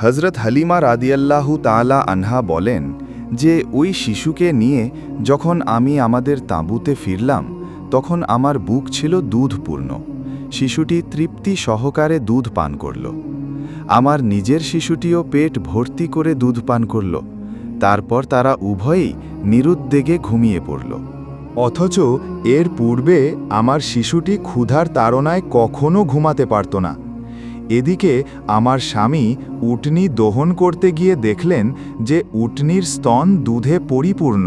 হজরত হালিমা রাদিয়াল্লাহু তাআলা আনহা বলেন যে ওই শিশুকে নিয়ে যখন আমি আমাদের তাঁবুতে ফিরলাম তখন আমার বুক ছিল দুধপূর্ণ। শিশুটি তৃপ্তি সহকারে দুধ পান করল। আমার নিজের শিশুটিও পেট ভর্তি করে দুধ পান করল। তারপর তারা উভয়েই নিরুদ্বেগে ঘুমিয়ে পড়ল। অথচ এর পূর্বে আমার শিশুটি ক্ষুধার তাড়নায় কখনো ঘুমাতে পারত না। এদিকে আমার স্বামী উটনি দহন করতে গিয়ে দেখলেন যে উটনির স্তন দুধে পরিপূর্ণ।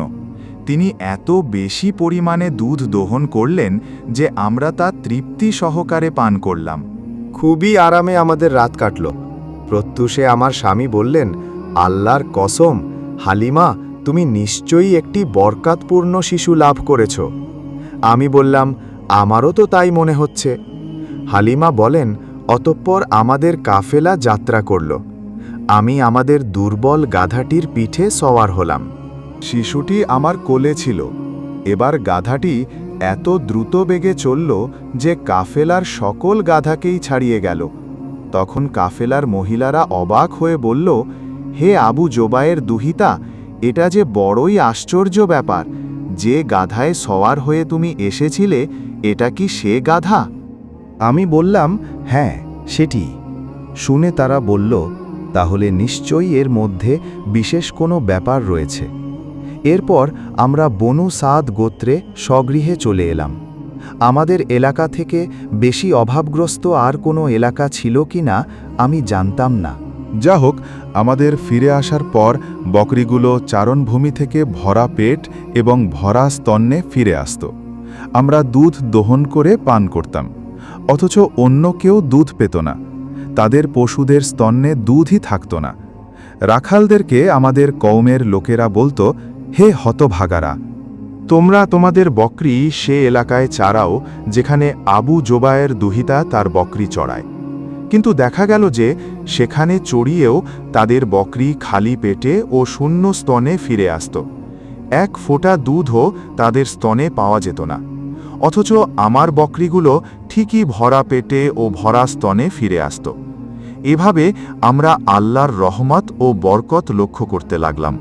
তিনি এত বেশি পরিমাণে দুধ দহন করলেন যে আমরা তা তৃপ্তি সহকারে পান করলাম। খুবই আরামে আমাদের রাত কাটল। প্রত্যুষে আমার স্বামী বললেন, আল্লাহর কসম, হালিমা, তুমি নিশ্চয়ই একটি বরকতপূর্ণ শিশু লাভ করেছ। আমি বললাম, আমারও তো তাই মনে হচ্ছে। হালিমা বলেন, অতঃপর আমাদের কাফেলা যাত্রা করল। আমি আমাদের দুর্বল গাধাটির পিঠে সওয়ার হলাম। শিশুটি আমার কোলে ছিল। এবার গাধাটি এত দ্রুত বেগে চলল যে কাফেলার সকল গাধাকেই ছাড়িয়ে গেল। তখন কাফেলার মহিলারা অবাক হয়ে বলল, হে আবু জোবায়ের দুহিতা, এটা যে বড়ই আশ্চর্য ব্যাপার। যে গাধায় সওয়ার হয়ে তুমি এসেছিলে, এটা কি সে গাধা? আমি বললাম, হ্যাঁ, সেটি। শুনে তারা বলল, তাহলে নিশ্চয়ই এর মধ্যে বিশেষ কোনো ব্যাপার রয়েছে। এরপর আমরা বনু সাদ গোত্রে স্বগৃহে চলে এলাম। আমাদের এলাকা থেকে বেশি অভাবগ্রস্ত আর কোনো এলাকা ছিল কি না আমি জানতাম না। যা হোক, আমাদের ফিরে আসার পর বকরিগুলো চারণভূমি থেকে ভরা পেট এবং ভরা স্তন্যে ফিরে আসত। আমরা দুধ দহন করে পান করতাম, অথচ অন্য কেউ দুধ পেত না। তাদের পশুদের স্তন্যে দুধই থাকত না। রাখালদেরকে আমাদের কওমের লোকেরা বলতো, হে হতভাগারা, তোমরা তোমাদের বকরি সে এলাকায় চারাও যেখানে আবু জোবায়ের দুহিতা তার বকরি চড়ায়। কিন্তু দেখা গেল যে সেখানে চড়িয়েও তাদের বকরি খালি পেটে ও শূন্য স্তনে ফিরে আসত। এক ফোঁটা দুধও তাদের স্তনে পাওয়া যেত না। অথচ আমার বকরিগুলো ঠিকই ভরা পেটে ও ভরা স্তনে ফিরে আসত। এভাবে আমরা আল্লাহর রহমত ও বরকত লক্ষ্য করতে লাগলাম।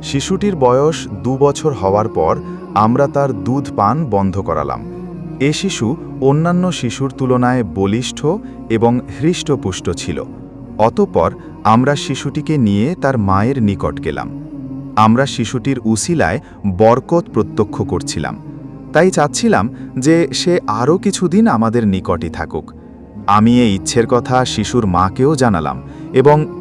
শিশুটির বয়স 2 বছর হওয়ার পর আমরা তার দুধ পান বন্ধ করালাম। এ শিশু অন্যান্য শিশুর তুলনায় বলিষ্ঠ এবং হৃষ্টপুষ্ট ছিল। অতঃপর আমরা শিশুটিকে নিয়ে তার মায়ের নিকট গেলাম। আমরা শিশুটির উসিলায় বরকত প্রত্যক্ষ করছিলাম, তাই চাচ্ছিলাম যে সে আরও কিছুদিন আমাদের নিকটই থাকুক। আমি এই ইচ্ছের কথা শিশুর মাকেও জানালাম এবং